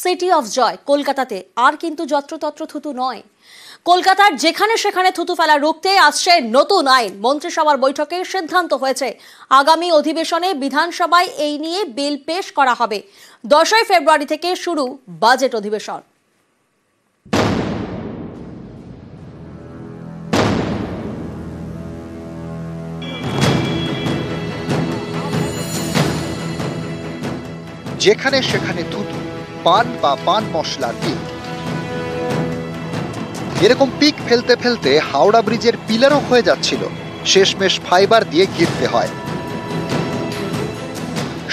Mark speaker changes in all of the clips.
Speaker 1: City of joy কলকাতাতে আর কিন্তু যত্রতত্র থুতু নয়। কলকাতার যেখানে সেখানে থুতু ফেলা রুখতে আসছে নতুন আইন। মন্ত্রিসভার বৈঠকে সিদ্ধান্ত হয়েছে আগামী অধিবেশনে বিধানসভায় এই নিয়ে বিল পেশ করা হবে। 10 ফেব্রুয়ারি থেকে শুরু বাজেট অধিবেশন।
Speaker 2: যেখানে সেখানে থুতু, পান বা পান মশলার পিক। এরকম পিক ফেলতে ফেলতে হাওড়া ব্রিজের পিলারও হয়ে যাচ্ছিল, শেষমেশ ফাইবার দিয়ে ঘিরতে হয়।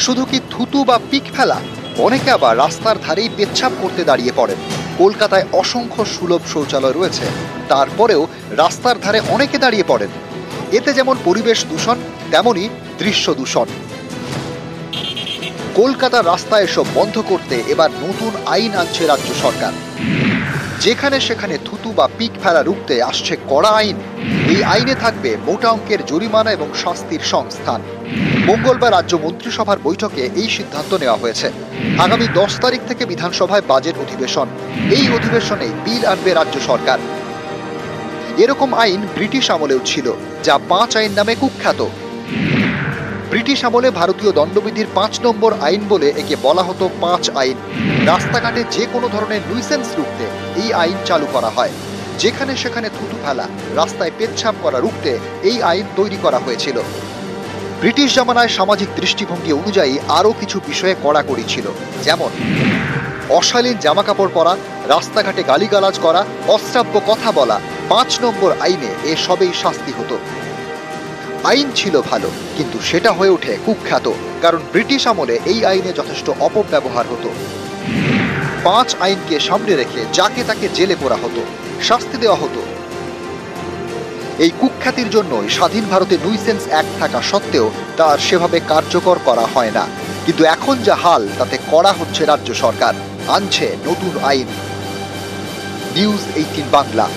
Speaker 2: শুধু কি থুতু বা পিক ফেলা, অনেকে আবার রাস্তার ধারেই পেচ্ছাপ করতে দাঁড়িয়ে পড়েন। কলকাতায় অসংখ্য সুলভ শৌচালয় রয়েছে, তারপরেও রাস্তার ধারে অনেকে দাঁড়িয়ে পড়েন। এতে যেমন পরিবেশ দূষণ, তেমনই দৃশ্য দূষণ। কলকাতার রাস্তায় এসব বন্ধ করতে এবার নতুন আইন আনছে রাজ্য সরকার। যেখানে সেখানে থুতু বা পিক ফেলা রুখতে আসছে কড়া আইন। এই আইনে থাকবে মোটা অঙ্কের জরিমানা এবং শাস্তির সংস্থান। মঙ্গলবার রাজ্য মন্ত্রিসভার বৈঠকে এই সিদ্ধান্ত নেওয়া হয়েছে। আগামী 10 তারিখ থেকে বিধানসভায় বাজেট অধিবেশন। এই অধিবেশনে বিল আনবে রাজ্য সরকার। এরকম আইন ব্রিটিশ আমলেও ছিল, যা 5 আইন নামে কুখ্যাত। ব্রিটিশ আমলে ভারতীয় দণ্ডবিধির 5 নম্বর আইন বলে একে বলা হতো 5 আইন। রাস্তাঘাটে যে কোনো ধরনের নুইসেন্স রুখতে এই আইন চালু করা হয়। যেখানে সেখানে থুতু ফেলা, রাস্তায় পেচ্ছাপ করা রুখতে এই আইন তৈরি করা হয়েছিল। ব্রিটিশ জামানায় সামাজিক দৃষ্টিভঙ্গি অনুযায়ী আরও কিছু বিষয়ে কড়াকড়ি ছিল, যেমন অশালীন জামাকাপড় পরা, রাস্তাঘাটে গালিগালাজ করা, অশ্রাব্য কথা বলা। 5 নম্বর আইনে এসবেই শাস্তি হতো। আইন ছিল ভালো, কিন্তু সেটা হয়ে ওঠে কুখ্যাত, কারণ ব্রিটিশ আমলে এই আইনে যথেষ্ট অপব্যবহার হতো। 5 আইনকে সামনে রেখে যাকে তাকে জেলে পোরা হতো, শাস্তি দেওয়া হতো। এই কুখ্যাতির জন্যই স্বাধীন ভারতে নুইসেন্স অ্যাক্ট থাকা সত্ত্বেও তা সেভাবে কার্যকর করা হয় না। কিন্তু এখন যা হাল, তাতে করা হচ্ছে রাজ্য সরকার, আনছে নতুন আইন। নিউজ 18 বাংলা।